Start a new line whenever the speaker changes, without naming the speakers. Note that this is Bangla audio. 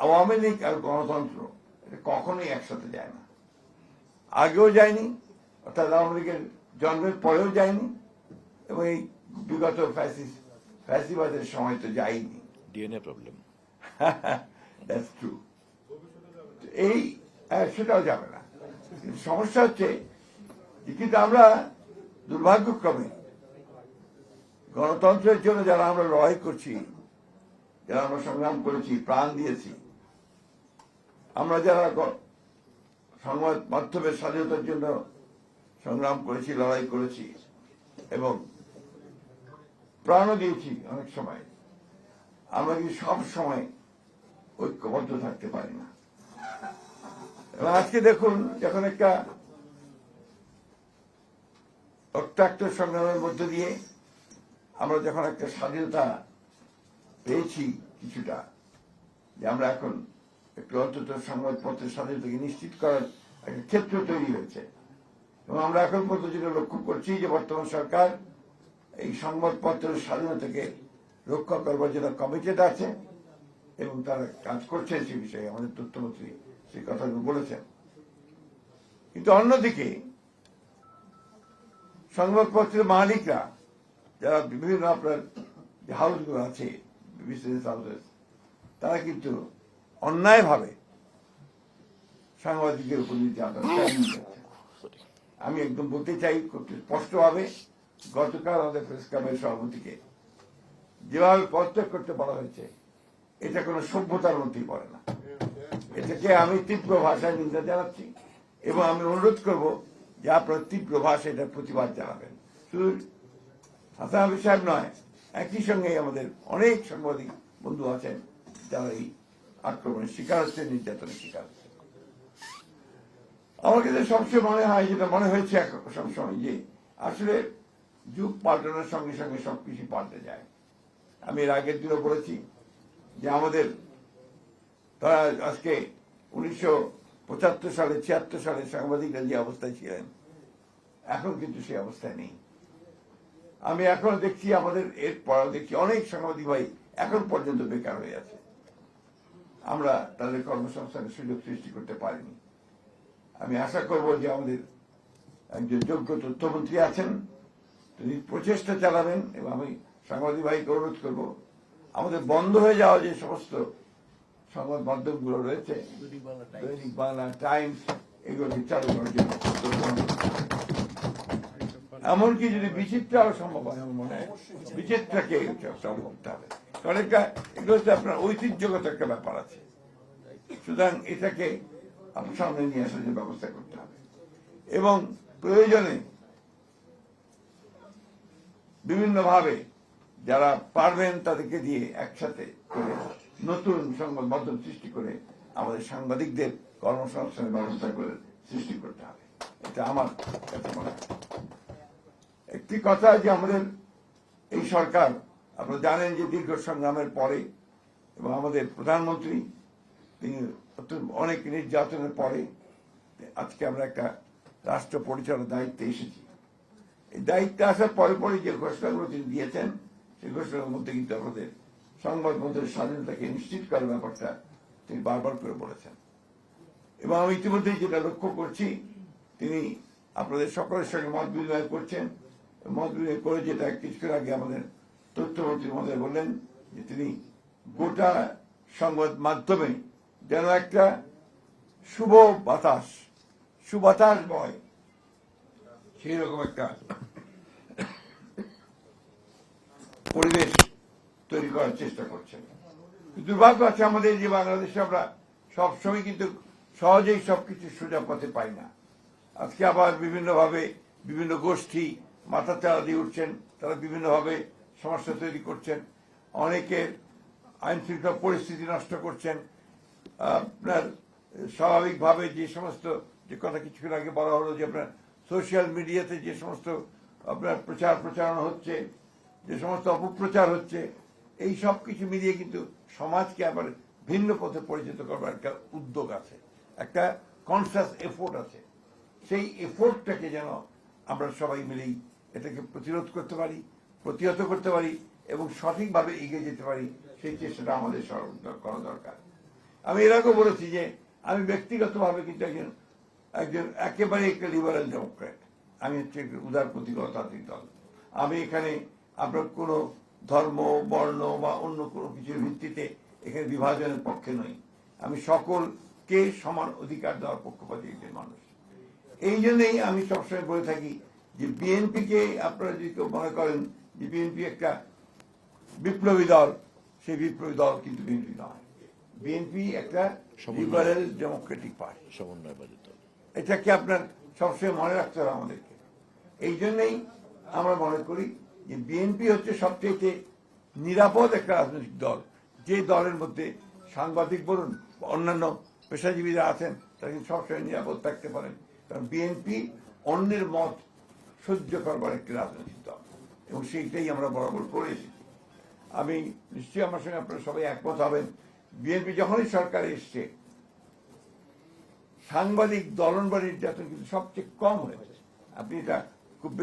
আওয়ামী লীগ আর গণতন্ত্র এটা কখনোই একসাথে যায় না, আগেও যায়নি, অর্থাৎ আওয়ামী লীগের জন্মের পরেও যায়নি, এবং এই বিগত ফ্যাসিবাদের সময় তো যায়নি।
DNA problem,
that's true. এই সেটাও যাবে না। সমস্যা হচ্ছে কিন্তু আমরা দুর্ভাগ্যক্রমে গণতন্ত্রের জন্য যারা আমরা লড়াই করছি, যারা আমরা সংগ্রাম করেছি, প্রাণ দিয়েছি, আমরা যারা সংবাদ মাধ্যমের স্বাধীনতার জন্য সংগ্রাম করেছি, লড়াই করেছি এবং প্রাণও দিয়েছি অনেক সময়, আমরা কিন্তু সব সময় ঐক্যবদ্ধ থাকতে পারি না। এবং আজকে দেখুন, যখন একটা রক্তাক্ত সংগ্রামের মধ্য দিয়ে আমরা যখন একটা স্বাধীনতা পেয়েছি কিছুটা, যে আমরা এখন একটু অন্তত সংবাদপত্রের স্বাধীনতাকে নিশ্চিত করার একটা ক্ষেত্র তৈরি হয়েছে, এবং আমরা এখন পর্যন্ত যেটা লক্ষ্য করছি যে বর্তমান সরকার এই সংবাদপত্রের স্বাধীনতাকে রক্ষা করবার জন্য কমিটেড আছে এবং তারা কাজ করছেন সে বিষয়ে। আমাদের তথ্যমন্ত্রী সেই কথাগুলো বলেছেন। কিন্তু অন্যদিকে সংবাদপত্রের মালিকরা, যারা বিভিন্ন আপনার যে হাউসগুলো আছে, বিজনেস হাউসেস, তারা কিন্তু অন্যায়ভাবে সাংবাদিকের উপর নির্যাতন চালিয়ে। আমি একদম বলতে চাই খুব স্পষ্টভাবে, গতকাল আমাদের প্রেস ক্লাবের সভাপতিকে যেভাবে পদত্যাগ করতে বলা হয়েছে, এটা কোনো সভ্যতার মধ্যেই পড়ে না। এটাকে আমি তীব্র ভাষায় নিন্দা জানাচ্ছি এবং আমি অনুরোধ করব যে আপনারা তীব্র ভাষায় এটার প্রতিবাদ জানাবেন। শুধু হাসান হাবিব সাহেব নয়, একই সঙ্গে আমাদের অনেক সাংবাদিক বন্ধু আছেন যারা এই আক্রমণের শিকার হচ্ছে, নির্যাতনের শিকার হচ্ছে। আমার কাছে সবচেয়ে মনে হয়, যেটা মনে হয়েছে সবসময়, যে আসলে যুগ পাল্টানোর সঙ্গে সঙ্গে সবকিছু পাল্টে যায়। আমি এর আগের দিনও বলেছি যে আমাদের তারা আজকে 1975 সালে 76 সালে সাংবাদিকরা যে অবস্থায় ছিলেন, এখন কিন্তু সেই অবস্থায় নেই। আমি এখন দেখছি আমাদের এর পরেও দেখছি অনেক সাংবাদিক ভাই এখন পর্যন্ত বেকার হয়ে আছে। আমরা তাদের কর্মসংস্থানের সুযোগ সৃষ্টি করতে পারিনি। আমি আশা করব যে আমাদের একজন যোগ্য তথ্যমন্ত্রী আছেন, তিনি প্রচেষ্টা চালাবেন, এবং আমি সাংবাদিক ভাইকে অনুরোধ করব আমাদের বন্ধ হয়ে যাওয়া যে সমস্ত সংবাদ মাধ্যমগুলো রয়েছে, দৈনিক বাংলা, টাইমস, এগুলোকে চালু করার জন্য, এমনকি যদি বিচিত্রাও সম্ভব হয়, আমার মনে হয় বিচিত্রাকে চালু করতে হবে, কারণ এগুলো হচ্ছে আপনার ঐতিহ্যগত একটা ব্যাপার আছে। সুতরাং এটাকে আপনার সামনে নিয়ে আসার যে ব্যবস্থা করতে হবে, এবং প্রয়োজনে বিভিন্নভাবে যারা পারবেন তাদেরকে দিয়ে একসাথে করে নতুন সংবাদ মাধ্যম সৃষ্টি করে আমাদের সাংবাদিকদের কর্মসংস্থানের ব্যবস্থা করে সৃষ্টি করতে হবে। এটা আমার কাছে মনে হয়। একটি কথা, যে আমাদের এই সরকার, আপনারা জানেন যে দীর্ঘ সংগ্রামের পরে এবং আমাদের প্রধানমন্ত্রী তিনি অনেক নির্যাতনের পরে আজকে আমরা একটা রাষ্ট্র পরিচালনার দায়িত্বে এসেছি। এই দায়িত্বে আসার পরে পরে যে ঘোষণাগুলো তিনি দিয়েছেন, সেই ঘোষণার মধ্যে কিন্তু আমাদের সংবাদ মাধ্যমের স্বাধীনতাকে নিশ্চিত করার ব্যাপারটা তিনি বারবার করে বলেছেন। এবং আমি ইতিমধ্যেই যেটা লক্ষ্য করছি, তিনি আপনাদের সকলের সঙ্গে মত বিনিময় করছেন। মত বিনিময় করে যেটা কিছুক্ষণ আগে আমাদের তথ্যমন্ত্রী মহোদয় বললেন, যে তিনি গোটা সংবাদ মাধ্যমে যেন একটা শুভ বাতাস বয়, সেই রকম একটা পরিবেশ তৈরি করার চেষ্টা করছেন। দুর্ভাগ্য আছে আমাদের যে বাংলাদেশে আমরা সবসময় কিন্তু সহজেই সবকিছু সোজা পথে পাই না। আজকে আবার বিভিন্নভাবে বিভিন্ন গোষ্ঠী মাথা চাড়া দিয়ে উঠছেন, তারা বিভিন্নভাবে সমস্যা তৈরি করছেন, অনেকের আইন শৃঙ্খলা পরিস্থিতি নষ্ট করছেন। আপনার স্বাভাবিকভাবে যে সমস্ত, যে কথা কিছুক্ষণ আগে বলা হলো, যে আপনার সোশ্যাল মিডিয়াতে যে সমস্ত আপনার প্রচারণা হচ্ছে, যে সমস্ত অপপ্রচার হচ্ছে, এই সব কিছু মিলিয়ে কিন্তু সমাজকে আবার ভিন্ন পথে পরিচিত করবার একটা উদ্যোগ আছে, একটা কনসাস এফোর্ট আছে। সেই এফোর্টটাকে যেন আমরা সবাই মিলেই এটাকে প্রতিরোধ করতে পারি, প্রতিহত করতে পারি এবং সঠিকভাবে এগিয়ে যেতে পারি, সেই চেষ্টাটা আমাদের করা দরকার। আমি এর আগেও বলেছি যে আমি ব্যক্তিগতভাবে কিন্তু একজন একজন একেবারে একটা লিবারেল ডেমোক্র্যাট। আমি হচ্ছে একটা উদারপন্থী গণতান্ত্রিক দল। আমি এখানে আপনার কোনো ধর্ম, বর্ণ বা অন্য কোনো কিছুর ভিত্তিতে এখানে বিভাজনের পক্ষে নই। আমি সকলকে সমান অধিকার দেওয়ার পক্ষপাতী একজন মানুষ। এই জন্যই আমি সবসময় বলে থাকি যে বিএনপিকে আপনারা যদি কেউ মনে করেন যে বিএনপি একটা বিপ্লবী দল, সেই বিপ্লবী দল কিন্তু বিএনপি নয়। বিএনপি একটা লিবারেল ডেমোক্রেটিক পার্টি,
সমন্বয়বাদী দল।
এটাকে আপনার সবসময় মনে রাখতে হবে আমাদেরকে। এই জন্যই আমরা মনে করি যে বিএনপি হচ্ছে সবচেয়ে নিরাপদ একটা রাজনৈতিক দল, যে দলের মধ্যে সাংবাদিক বলুন অন্যান্য পেশাজীবীরা আছেন তারা কিন্তু সবসময় নিরাপদ থাকতে পারেন। কারণ বিএনপি অন্যের মত সহ্য করবার একটি রাজনৈতিক দল, এবং সেইটাই আমরা বরাবর করে এসেছি। আমি নিশ্চয়ই আমার সঙ্গে আপনারা সবাই একমত হবেন, বিএনপি যখনই সরকারে এসছে সাংবাদিক দলন বা নির্যাতন কিন্তু সবচেয়ে কম হয়েছে। আপনি এটা খুব বেশি